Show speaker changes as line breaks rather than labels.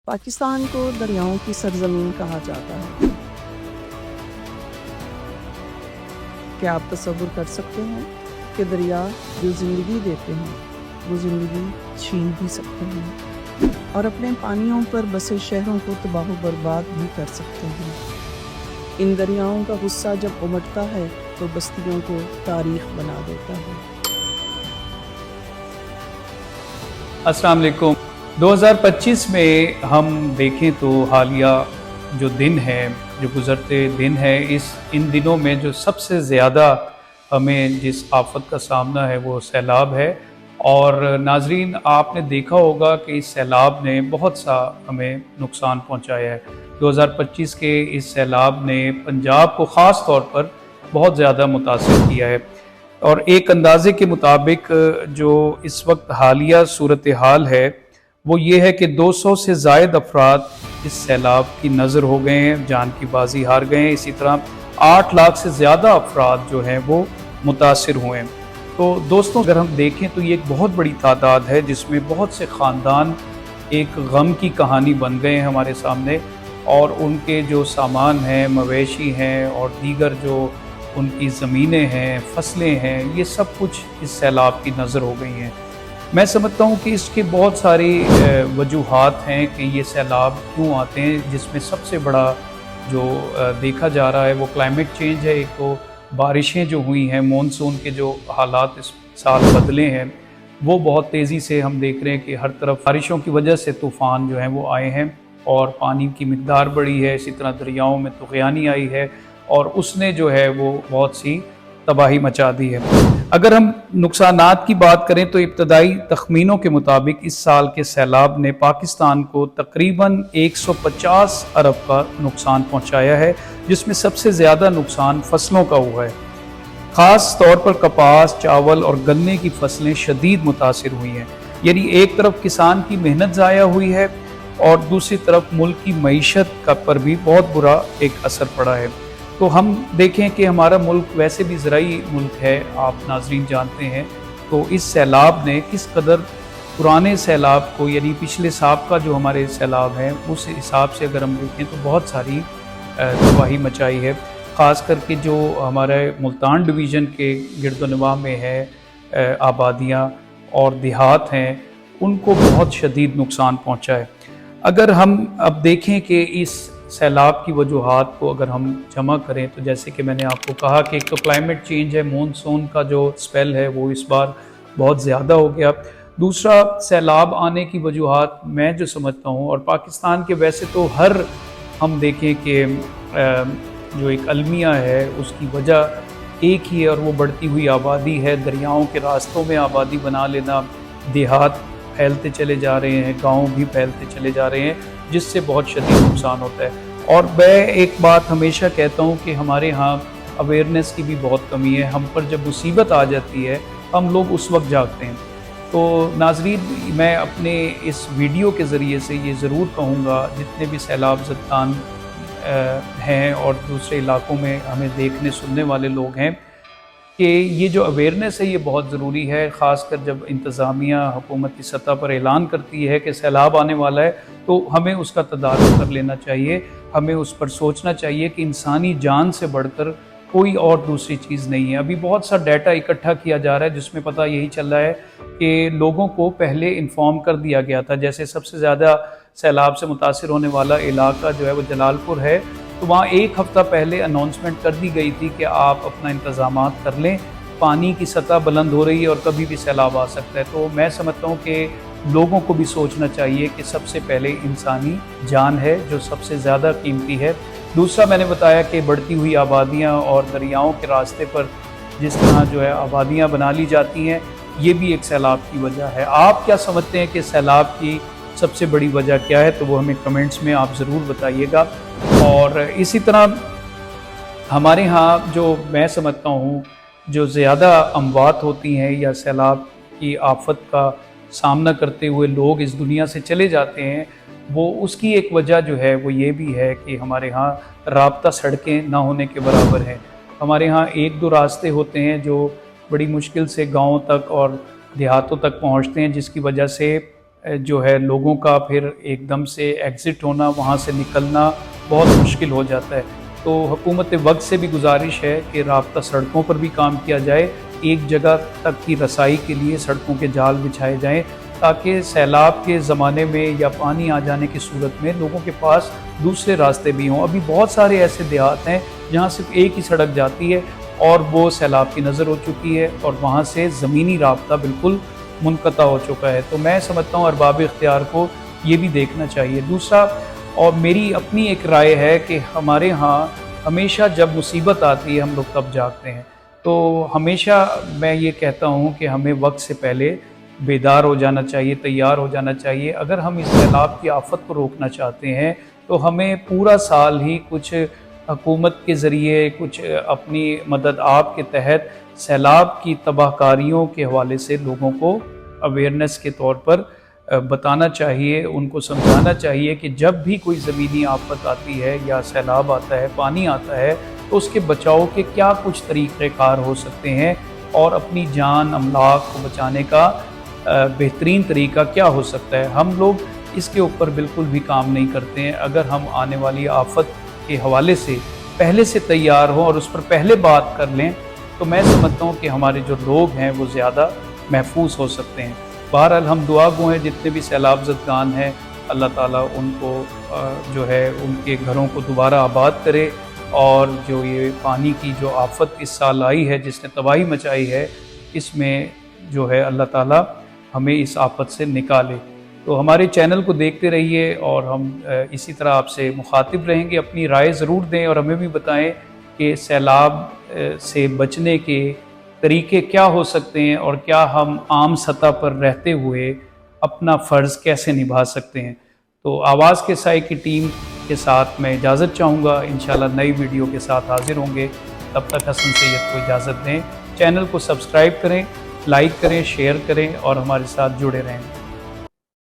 पाकिस्तान को दरियाओं की सरजमीन कहा जाता है। क्या आप तसव्वुर कर सकते हैं कि दरिया जो ज़िंदगी देते हैं वो ज़िंदगी छीन भी सकते हैं और अपने पानियों पर बसे शहरों को तबाह बर्बाद भी कर सकते हैं। इन दरियाओं का गुस्सा जब उमड़ता है तो बस्तियों को तारीख बना देता है।
अस्सलाम वालेकुम। 2025 में हम देखें तो हालिया जो दिन है, जो गुज़रते दिन है, इन दिनों में जो सबसे ज़्यादा हमें जिस आफत का सामना है वो सैलाब है। और नाजरीन, आपने देखा होगा कि इस सैलाब ने बहुत सा हमें नुकसान पहुंचाया है। 2025 के इस सैलाब ने पंजाब को ख़ास तौर पर बहुत ज़्यादा मुतासिर किया है। और एक अंदाजे के मुताबिक जो इस वक्त हालिया सूरत हाल है वो ये है कि 200 से ज़ायद अफराद इस सैलाब की नज़र हो गए हैं, जान की बाजी हार गए हैं। इसी तरह 8 लाख से ज़्यादा अफराद जो हैं वो मुतासिर हुए हैं। तो दोस्तों, अगर हम देखें तो ये एक बहुत बड़ी तादाद है जिसमें बहुत से ख़ानदान एक गम की कहानी बन गए हैं हमारे सामने, और उनके जो सामान हैं, मवेशी हैं और दीगर जो उनकी ज़मीनें हैं, फसलें हैं, ये सब कुछ इस सैलाब की नज़र हो गई हैं। मैं समझता हूँ कि इसके बहुत सारी वजूहात हैं कि ये सैलाब क्यों आते हैं, जिसमें सबसे बड़ा जो देखा जा रहा है वो क्लाइमेट चेंज है। एक तो बारिशें जो हुई हैं, मॉनसून के जो हालात इस साल बदले हैं वो बहुत तेज़ी से हम देख रहे हैं कि हर तरफ बारिशों की वजह से तूफ़ान जो हैं वो आए हैं और पानी की मिक़दार बढ़ी है। इसी तरह दरियाओं में तुग़यानी आई है और उसने जो है वो बहुत सी तबाही मचा दी है। अगर हम नुकसानात की बात करें तो इब्तदाई तखमीनों के मुताबिक इस साल के सैलाब ने पाकिस्तान को तकरीबन 150 अरब का नुकसान पहुंचाया है, जिसमें सबसे ज़्यादा नुकसान फसलों का हुआ है। ख़ास तौर पर कपास, चावल और गन्ने की फसलें शदीद मुतासिर हुई हैं। यानी एक तरफ किसान की मेहनत ज़ाया हुई है और दूसरी तरफ मुल्क की मईशत का पर भी बहुत बुरा एक असर पड़ा है। तो हम देखें कि हमारा मुल्क वैसे भी ज़राई मुल्क है, आप नाजरीन जानते हैं। तो इस सैलाब ने किस कदर पुराने सैलाब को, यानी पिछले साल का जो हमारे सैलाब हैं उस हिसाब से अगर हम देखें तो बहुत सारी तबाही मचाई है। ख़ास करके जो हमारे मुल्तान डिवीज़न के गिरदोनवा में है आबादियाँ और देहात हैं, उनको बहुत शदीद नुकसान पहुँचा है। अगर हम अब देखें कि इस सैलाब की वजूहात को अगर हम जमा करें तो जैसे कि मैंने आपको कहा कि एक तो क्लाइमेट चेंज है, मॉनसून का जो स्पेल है वो इस बार बहुत ज़्यादा हो गया। दूसरा, सैलाब आने की वजूहात मैं जो समझता हूँ, और पाकिस्तान के वैसे तो हर हम देखें कि जो एक अलमिया है उसकी वजह एक ही है और वो बढ़ती हुई आबादी है। दरियाओं के रास्तों में आबादी बना लेना, देहात फैलते चले जा रहे हैं, गाँव भी फैलते चले जा रहे हैं, जिससे बहुत शदीद नुकसान होता है। और मैं एक बात हमेशा कहता हूँ कि हमारे यहाँ अवेयरनेस की भी बहुत कमी है। हम पर जब मुसीबत आ जाती है हम लोग उस वक्त जागते हैं। तो नाजरीन, मैं अपने इस वीडियो के ज़रिए से ये ज़रूर कहूँगा, जितने भी सैलाब ज़दगान हैं और दूसरे इलाकों में हमें देखने सुनने वाले लोग हैं, कि ये जो अवेयरनेस है ये बहुत ज़रूरी है। ख़ासकर जब इंतज़ामिया हुकूमती सतह पर ऐलान करती है कि सैलाब आने वाला है तो हमें उसका तदारुक कर लेना चाहिए। हमें उस पर सोचना चाहिए कि इंसानी जान से बढ़कर कोई और दूसरी चीज़ नहीं है। अभी बहुत सा डाटा इकट्ठा किया जा रहा है जिसमें पता यही चल रहा है कि लोगों को पहले इन्फॉर्म कर दिया गया था। जैसे सबसे ज़्यादा सैलाब से मुतासिर होने वाला इलाका जो है वो जलालपुर है, तो वहाँ एक हफ़्ता पहले अनाउंसमेंट कर दी गई थी कि आप अपना इंतज़ामात कर लें, पानी की सतह बुलंद हो रही है और कभी भी सैलाब आ सकता है। तो मैं समझता हूँ कि लोगों को भी सोचना चाहिए कि सबसे पहले इंसानी जान है जो सबसे ज़्यादा कीमती है। दूसरा, मैंने बताया कि बढ़ती हुई आबादियाँ और दरियाओं के रास्ते पर जिस तरह जो है आबादियाँ बना ली जाती हैं, ये भी एक सैलाब की वजह है। आप क्या समझते हैं कि सैलाब की सबसे बड़ी वजह क्या है? तो वो हमें कमेंट्स में आप ज़रूर बताइएगा। और इसी तरह हमारे यहाँ जो मैं समझता हूँ जो ज़्यादा अमवात होती हैं या सैलाब की आफत का सामना करते हुए लोग इस दुनिया से चले जाते हैं, वो उसकी एक वजह जो है वो ये भी है कि हमारे यहाँ राब्ता सड़कें ना होने के बराबर हैं। हमारे यहाँ एक दो रास्ते होते हैं जो बड़ी मुश्किल से गाँव तक और देहातों तक पहुँचते हैं, जिसकी वजह से جو ہے لوگوں کا پھر ایک دم سے ایگزٹ ہونا، وہاں سے نکلنا بہت مشکل ہو جاتا ہے۔ تو حکومت وقت سے بھی گزارش ہے کہ رابطہ سڑکوں پر بھی کام کیا جائے، ایک جگہ تک کی رسائی کے لیے سڑکوں کے جال بچھائے جائیں تاکہ سیلاب کے زمانے میں یا پانی آ جانے کی صورت میں لوگوں کے پاس دوسرے راستے بھی ہوں۔ ابھی بہت سارے ایسے دیہات ہیں جہاں صرف ایک ہی سڑک جاتی ہے اور وہ سیلاب کی نظر ہو چکی ہے اور وہاں سے زمینی رابطہ بالکل منقطع ہو چکا ہے۔ تو میں سمجھتا ہوں ارباب اختیار کو یہ بھی دیکھنا چاہیے۔ دوسرا، اور میری اپنی ایک رائے ہے کہ ہمارے ہاں ہمیشہ جب مصیبت آتی ہے ہم لوگ تب جاگتے ہیں، تو ہمیشہ میں یہ کہتا ہوں کہ ہمیں وقت سے پہلے بیدار ہو جانا چاہیے، تیار ہو جانا چاہیے۔ اگر ہم اس سیلاب کی آفت کو روکنا چاہتے ہیں تو ہمیں پورا سال ہی کچھ حکومت کے ذریعے، کچھ اپنی مدد آپ کے تحت سیلاب کی تباہ کاریوں کے حوالے سے لوگوں کو اویئرنیس کے طور پر بتانا چاہیے، ان کو سمجھانا چاہیے کہ جب بھی کوئی زمینی آفت آتی ہے یا سیلاب آتا ہے، پانی آتا ہے، تو اس کے بچاؤ کے کیا کچھ طریقہ کار ہو سکتے ہیں اور اپنی جان املاک کو بچانے کا بہترین طریقہ کیا ہو سکتا ہے۔ ہم لوگ اس کے اوپر بالکل بھی کام نہیں کرتے ہیں۔ اگر ہم آنے والی آفت کے حوالے سے پہلے سے تیار ہوں اور اس پر پہلے بات کر لیں تو میں سمجھتا ہوں کہ ہمارے جو لوگ ہیں وہ زیادہ محفوظ ہو سکتے ہیں۔ بہرحال ہم دعا گو ہیں جتنے بھی سیلاب زدگان ہیں، اللہ تعالیٰ ان کو جو ہے ان کے گھروں کو دوبارہ آباد کرے، اور جو یہ پانی کی جو آفت اس سال آئی ہے جس نے تباہی مچائی ہے، اس میں جو ہے اللہ تعالیٰ ہمیں اس آفت سے نکالے۔ تو ہمارے چینل کو دیکھتے رہیے اور ہم اسی طرح آپ سے مخاطب رہیں گے۔ اپنی رائے ضرور دیں اور ہمیں بھی بتائیں کہ سیلاب سے بچنے کے طریقے کیا ہو سکتے ہیں اور کیا ہم عام سطح پر رہتے ہوئے اپنا فرض کیسے نبھا سکتے ہیں۔ تو آواز کے سائے کی ٹیم کے ساتھ میں اجازت چاہوں گا، انشاءاللہ نئی ویڈیو کے ساتھ حاضر ہوں گے۔ تب تک حسن سید کو اجازت دیں۔ چینل کو سبسکرائب کریں، لائک کریں، شیئر کریں اور ہمارے ساتھ جڑے رہیں۔